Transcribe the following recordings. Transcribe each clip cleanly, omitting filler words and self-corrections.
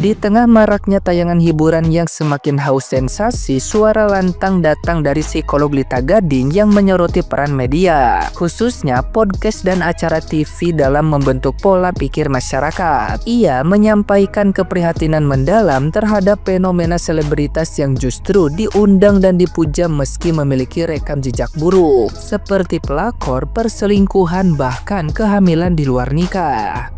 Di tengah maraknya tayangan hiburan yang semakin haus sensasi, suara lantang datang dari psikolog Lita Gading yang menyoroti peran media, khususnya podcast dan acara TV dalam membentuk pola pikir masyarakat. Ia menyampaikan keprihatinan mendalam terhadap fenomena selebritas yang justru diundang dan dipuja meski memiliki rekam jejak buruk, seperti pelakor, perselingkuhan, bahkan kehamilan di luar nikah.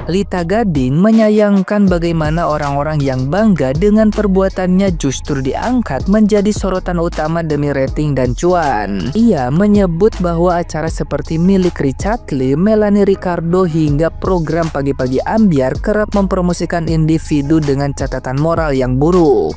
Lita Gading menyayangkan bagaimana orang-orang yang bangga dengan perbuatannya justru diangkat menjadi sorotan utama demi rating dan cuan. Ia menyebut bahwa acara seperti milik Richard Lee, Melanie Ricardo, hingga program Pagi-Pagi Ambyar kerap mempromosikan individu dengan catatan moral yang buruk.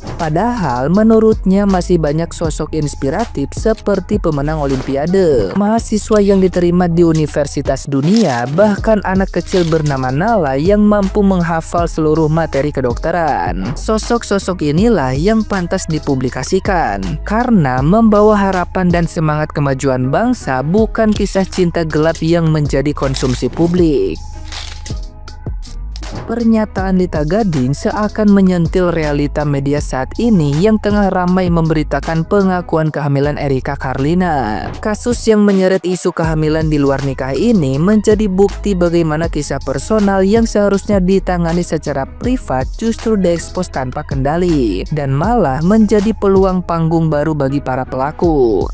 Padahal menurutnya masih banyak sosok inspiratif seperti pemenang Olimpiade, mahasiswa yang diterima di universitas dunia, bahkan anak kecil bernama Nala yang mampu menghafal seluruh materi kedokteran. Sosok-sosok inilah yang pantas dipublikasikan karena membawa harapan dan semangat kemajuan bangsa, bukan kisah cinta gelap yang menjadi konsumsi publik. Pernyataan Lita Gading seakan menyentil realita media saat ini yang tengah ramai memberitakan pengakuan kehamilan Erika Carlina. Kasus yang menyeret isu kehamilan di luar nikah ini menjadi bukti bagaimana kisah personal yang seharusnya ditangani secara privat justru diekspos tanpa kendali dan malah menjadi peluang panggung baru bagi para pelaku.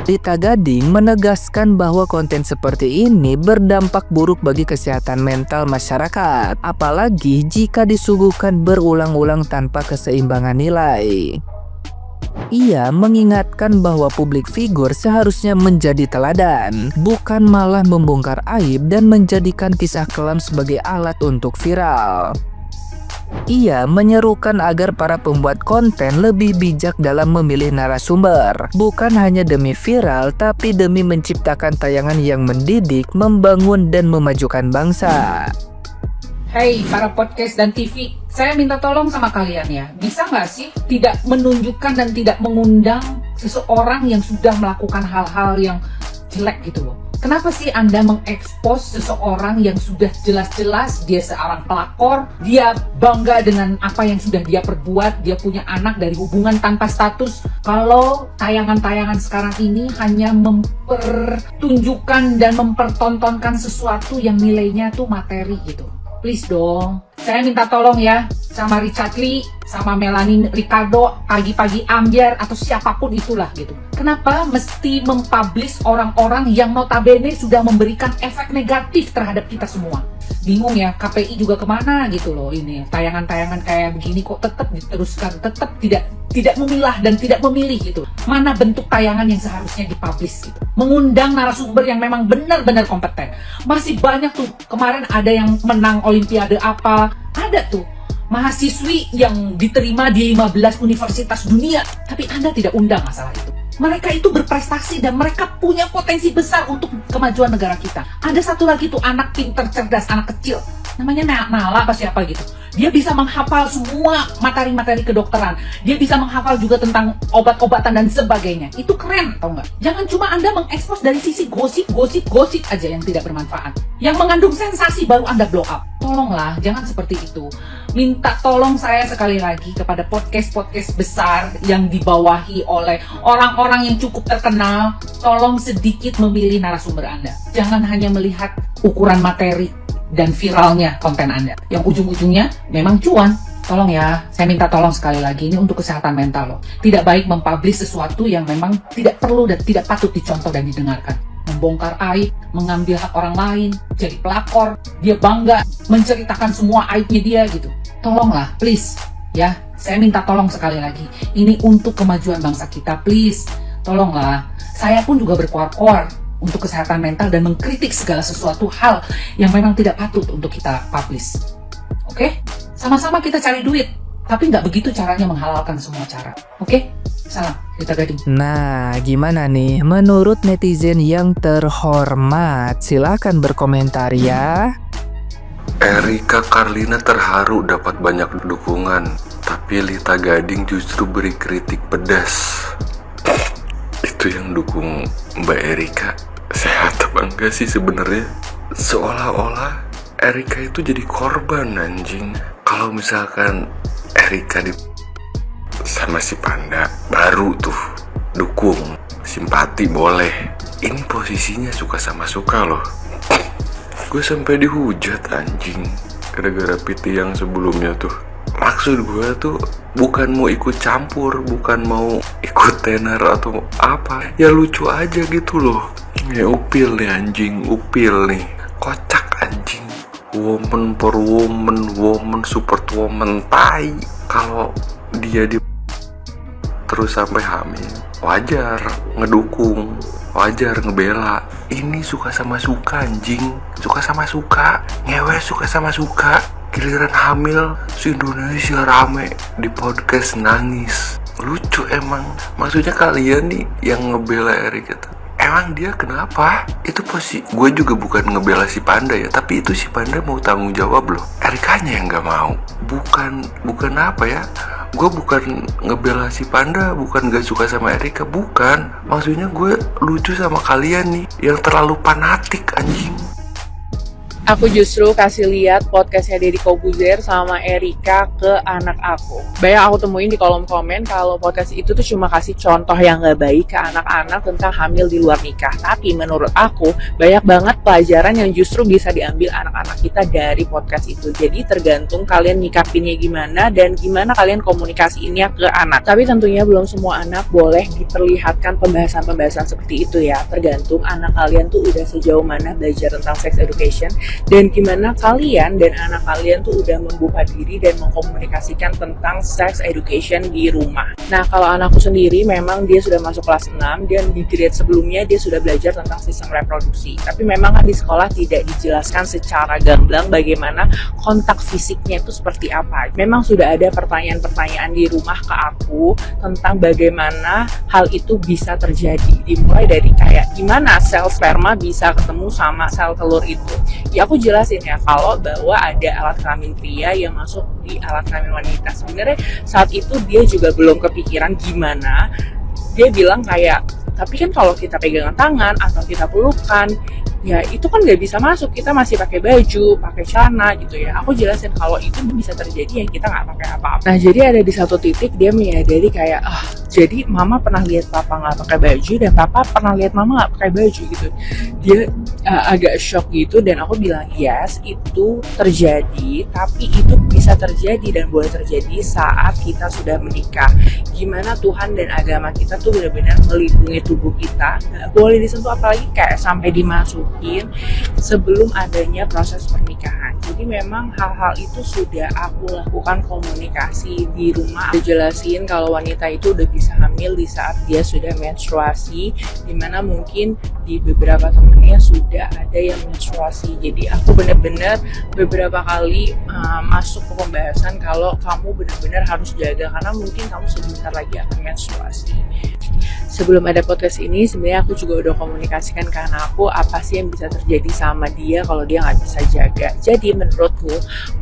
Lita Gading menegaskan bahwa konten seperti ini berdampak buruk bagi kesehatan mental masyarakat, apalagi jika disuguhkan berulang-ulang tanpa keseimbangan nilai. Ia mengingatkan bahwa publik figur seharusnya menjadi teladan, bukan malah membongkar aib dan menjadikan kisah kelam sebagai alat untuk viral. Ia menyerukan agar para pembuat konten lebih bijak dalam memilih narasumber, bukan hanya demi viral, tapi demi menciptakan tayangan yang mendidik, membangun, dan memajukan bangsa. Hey para podcast dan TV, saya minta tolong sama kalian ya, bisa nggak sih tidak menunjukkan dan tidak mengundang seseorang yang sudah melakukan hal-hal yang jelek gitu loh. Kenapa sih Anda mengekspos seseorang yang sudah jelas-jelas dia seorang pelakor, dia bangga dengan apa yang sudah dia perbuat, dia punya anak dari hubungan tanpa status. Kalau tayangan-tayangan sekarang ini hanya mempertunjukkan dan mempertontonkan sesuatu yang nilainya tuh materi gitu. Please dong, saya minta tolong ya sama Richard Lee, sama Melanie Ricardo, Pagi-Pagi Ambyar, atau siapapun itulah gitu. Kenapa mesti mempublish orang-orang yang notabene sudah memberikan efek negatif terhadap kita semua? Bingung ya, KPI juga kemana gitu loh ini. Tayangan-tayangan kayak begini kok tetap diteruskan, tetap tidak memilah dan tidak memilih gitu. Mana bentuk tayangan yang seharusnya dipublish gitu. Mengundang narasumber yang memang benar-benar kompeten. Masih banyak tuh, kemarin ada yang menang Olimpiade apa, ada tuh mahasiswi yang diterima di 15 universitas dunia, tapi Anda tidak undang masalah itu. Mereka itu berprestasi dan mereka punya potensi besar untuk kemajuan negara kita. Ada satu lagi tuh anak pinter cerdas, anak kecil, namanya Nala apa siapa gitu. Dia bisa menghafal semua materi-materi kedokteran. Dia bisa menghafal juga tentang obat-obatan dan sebagainya. Itu keren, tau nggak? Jangan cuma Anda mengekspos dari sisi gosip aja yang tidak bermanfaat. Yang mengandung sensasi baru Anda blow up. Tolonglah, jangan seperti itu. Minta tolong saya sekali lagi kepada podcast-podcast besar yang dibawahi oleh orang-orang yang cukup terkenal. Tolong sedikit memilih narasumber Anda. Jangan hanya melihat ukuran materi dan viralnya konten Anda, yang ujung-ujungnya memang cuan. Tolong ya, saya minta tolong sekali lagi, ini untuk kesehatan mental loh. Tidak baik mempublish sesuatu yang memang tidak perlu dan tidak patut dicontoh dan didengarkan. Membongkar aib, mengambil hak orang lain, jadi pelakor, dia bangga menceritakan semua aibnya dia gitu. Tolonglah, please ya, saya minta tolong sekali lagi. Ini untuk kemajuan bangsa kita, please. Tolonglah, saya pun juga berkoar-koar untuk kesehatan mental dan mengkritik segala sesuatu hal yang memang tidak patut untuk kita publish. Oke? Sama-sama kita cari duit, tapi nggak begitu caranya menghalalkan semua cara. Oke? Salam, Lita Gading. Nah, gimana nih menurut netizen yang terhormat? Silakan berkomentar ya. Erika Carlina terharu dapat banyak dukungan, tapi Lita Gading justru beri kritik pedas. Itu yang dukung Mbak Erika sehat apa enggak sih sebenarnya? Seolah-olah Erika itu jadi korban anjing. Kalau misalkan Erika sama si Panda, baru tuh dukung, simpati boleh. Ini posisinya suka sama suka loh. Gue sampai dihujat anjing gara-gara PT yang sebelumnya tuh. Maksud gue tuh bukan mau ikut campur, bukan mau ikut tenar atau apa. Ya lucu aja gitu loh. Ya upil nih anjing, upil nih. Kocak anjing. Woman for woman, woman support woman, tai. Kalau dia terus sampai hamil, wajar ngedukung, wajar ngebela. Ini suka sama suka anjing, suka sama suka, ngewe suka sama suka. Giliran hamil, se-Indonesia rame di podcast nangis. Lucu emang. Maksudnya kalian nih yang ngebela Erika tuh, emang dia kenapa? Itu posisi gue juga bukan ngebela si Panda ya, tapi itu si Panda mau tanggung jawab loh. Erikanya yang nggak mau. Bukan apa ya? Gue bukan ngebela si Panda, bukan gak suka sama Erika, bukan. Maksudnya gue lucu sama kalian nih yang terlalu fanatik anjing. Aku justru kasih lihat podcastnya Deddy Kobuzer sama Erika ke anak aku. Banyak aku temuin di kolom komen kalau podcast itu tuh cuma kasih contoh yang gak baik ke anak-anak tentang hamil di luar nikah. Tapi menurut aku banyak banget pelajaran yang justru bisa diambil anak-anak kita dari podcast itu. Jadi tergantung kalian nyikapinnya gimana dan gimana kalian komunikasiinnya ke anak. Tapi tentunya belum semua anak boleh diperlihatkan pembahasan-pembahasan seperti itu ya. Tergantung anak kalian tuh udah sejauh mana belajar tentang sex education dan gimana kalian dan anak kalian tuh udah membuka diri dan mengkomunikasikan tentang sex education di rumah. Nah, kalau anakku sendiri memang dia sudah masuk kelas 6 dan di grade sebelumnya dia sudah belajar tentang sistem reproduksi. Tapi memang kan di sekolah tidak dijelaskan secara gamblang bagaimana kontak fisiknya itu seperti apa. Memang sudah ada pertanyaan-pertanyaan di rumah ke aku tentang bagaimana hal itu bisa terjadi. Dimulai dari kayak gimana sel sperma bisa ketemu sama sel telur itu. Ya aku jelasin ya kalau bahwa ada alat kelamin pria yang masuk di alat kelamin wanita. Sebenarnya saat itu dia juga belum kepikiran gimana. Dia bilang kayak, tapi kan kalau kita pegangan tangan atau kita pelukan, ya itu kan nggak bisa masuk, kita masih pakai baju, pakai celana gitu ya. Aku jelasin kalau itu bisa terjadi yang kita nggak pakai apa-apa. Nah jadi ada di satu titik dia menyadari kayak, jadi mama pernah lihat papa nggak pakai baju dan papa pernah lihat mama nggak pakai baju gitu. Dia agak shock gitu dan aku bilang yes itu terjadi, tapi itu bisa terjadi dan boleh terjadi saat kita sudah menikah. Gimana Tuhan dan agama kita tuh benar-benar melindungi tubuh kita, nggak boleh disentuh apalagi kayak sampai dimasukin sebelum adanya proses pernikahan. Jadi memang hal-hal itu sudah aku lakukan komunikasi di rumah. Aku jelasin kalau wanita itu udah bisa hamil di saat dia sudah menstruasi, dimana mungkin di beberapa temennya sudah ada yang menstruasi. Jadi aku benar-benar beberapa kali masuk ke pembahasan kalau kamu benar-benar harus jaga karena mungkin kamu sebentar lagi akan menstruasi. Sebelum ada podcast ini sebenarnya aku juga udah komunikasikan ke anakku apa sih yang bisa terjadi sama dia kalau dia nggak bisa jaga. Jadi menurutku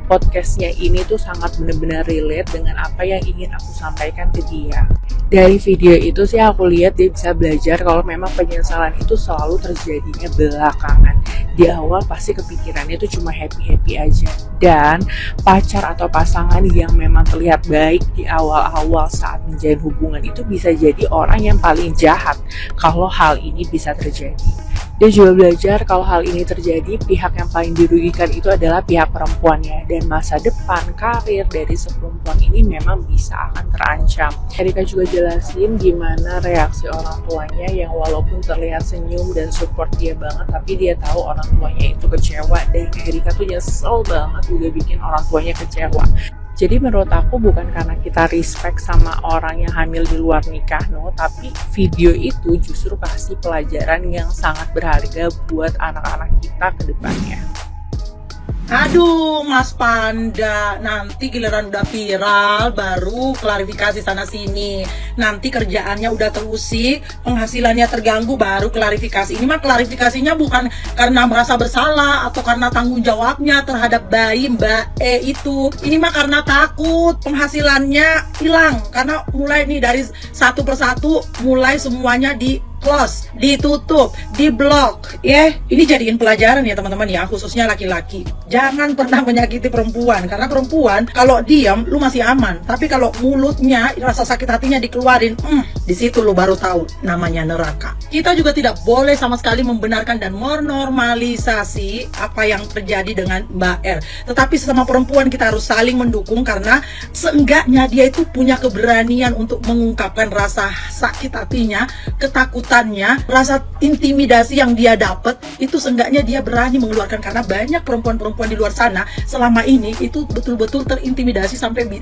podcastnya ini tuh sangat benar-benar relate dengan apa yang ingin aku sampaikan ke dia. Dari video itu sih aku lihat dia bisa belajar kalau memang penyesalan itu selalu terjadinya belakangan. Di awal pasti kepikirannya itu cuma happy-happy aja. Dan pacar atau pasangan yang memang terlihat baik di awal-awal saat menjalin hubungan itu bisa jadi orang yang paling jahat kalau hal ini bisa terjadi. Dia juga belajar kalau hal ini terjadi, pihak yang paling dirugikan itu adalah pihak perempuannya. Dan masa depan, karir dari seperempuan ini memang bisa akan terancam. Erika juga jelasin gimana reaksi orang tuanya yang walaupun terlihat senyum dan support dia banget, tapi dia tahu orang tuanya itu kecewa. Dan Erika tuh nyesel banget juga bikin orang tuanya kecewa. Jadi menurut aku bukan karena kita respect sama orang yang hamil di luar nikah, no, tapi video itu justru kasih pelajaran yang sangat berharga buat anak-anak kita ke depannya. Aduh Mas Panda, nanti giliran udah viral baru klarifikasi sana sini. Nanti kerjaannya udah terusik, penghasilannya terganggu baru klarifikasi. Ini mah klarifikasinya bukan karena merasa bersalah atau karena tanggung jawabnya terhadap bayi Mbak E itu. Ini mah karena takut penghasilannya hilang. Karena mulai nih dari satu persatu mulai semuanya close, ditutup, diblok, ya. Ini jadiin pelajaran ya teman-teman ya, khususnya laki-laki. Jangan pernah menyakiti perempuan, karena perempuan kalau diam lu masih aman, tapi kalau mulutnya rasa sakit hatinya dikeluarin, di situ lu baru tahu namanya neraka. Kita juga tidak boleh sama sekali membenarkan dan menormalisasi apa yang terjadi dengan Mbak R. Tetapi sesama perempuan kita harus saling mendukung, karena seenggaknya dia itu punya keberanian untuk mengungkapkan rasa sakit hatinya, ketakutannya, rasa intimidasi yang dia dapat, itu seenggaknya dia berani mengeluarkan. Karena banyak perempuan-perempuan di luar sana selama ini itu betul-betul terintimidasi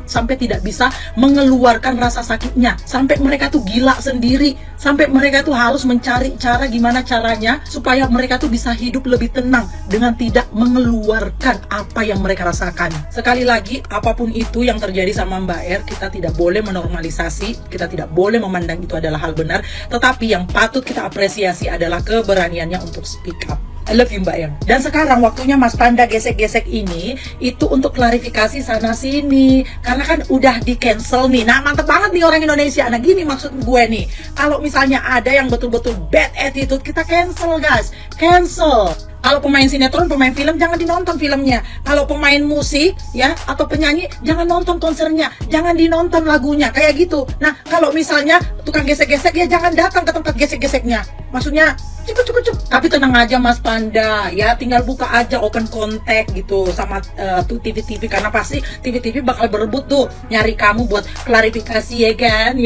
sampai tidak bisa mengeluarkan rasa sakitnya, sampai mereka tuh gila sendiri, sampai mereka tuh harus mencari cara gimana caranya supaya mereka tuh bisa hidup lebih tenang dengan tidak mengeluarkan apa yang mereka rasakan. Sekali lagi, apapun itu yang terjadi sama Mbak R, kita tidak boleh menormalisasi, kita tidak boleh memandang itu adalah hal benar, tetapi yang patut kita apresiasi adalah keberaniannya untuk speak up. I love you Mbak R. Dan sekarang waktunya Mas Panda gesek-gesek ini itu untuk klarifikasi sana sini, karena kan udah di cancel nih. Nah mantep banget nih orang Indonesia. Nah gini maksud gue nih, kalau misalnya ada yang betul-betul bad attitude, kita cancel guys, cancel. Kalau pemain sinetron, pemain film, jangan dinonton filmnya. Kalau pemain musik ya atau penyanyi, jangan nonton konsernya, jangan dinonton lagunya, kayak gitu. Nah kalau misalnya tukang gesek-gesek ya jangan datang ke tempat gesek-geseknya. Maksudnya cukup. Tapi tenang aja Mas Panda ya, tinggal buka aja open contact gitu sama tuh TV-TV, karena pasti TV-TV bakal berebut tuh nyari kamu buat klarifikasi ya kan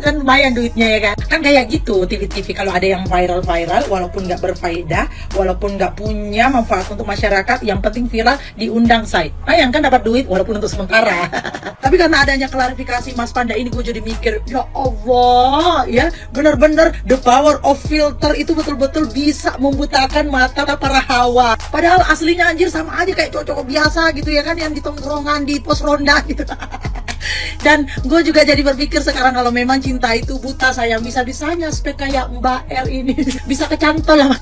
kan lumayan duitnya ya kan kayak gitu TV-TV. Kalau ada yang viral walaupun nggak berfaedah, walaupun nggak punya manfaat untuk masyarakat, yang penting viral, diundang say, kan dapat duit walaupun untuk sementara. Tapi karena adanya klarifikasi Mas Panda ini, gue jadi mikir, ya Allah ya, bener-bener the power of filter itu betul-betul bisa membutakan mata para hawa. Padahal aslinya anjir sama aja kayak cowok-cowok biasa gitu ya kan, yang di tongkrongan, di pos ronda gitu. Dan gue juga jadi berpikir sekarang, kalau memang cinta itu buta sayang, bisa-bisanya spek kayak Mbak R ini bisa kecantol lah.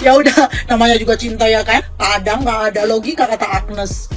Ya udah, namanya juga cinta ya kan, kadang nggak ada logika kata Agnes.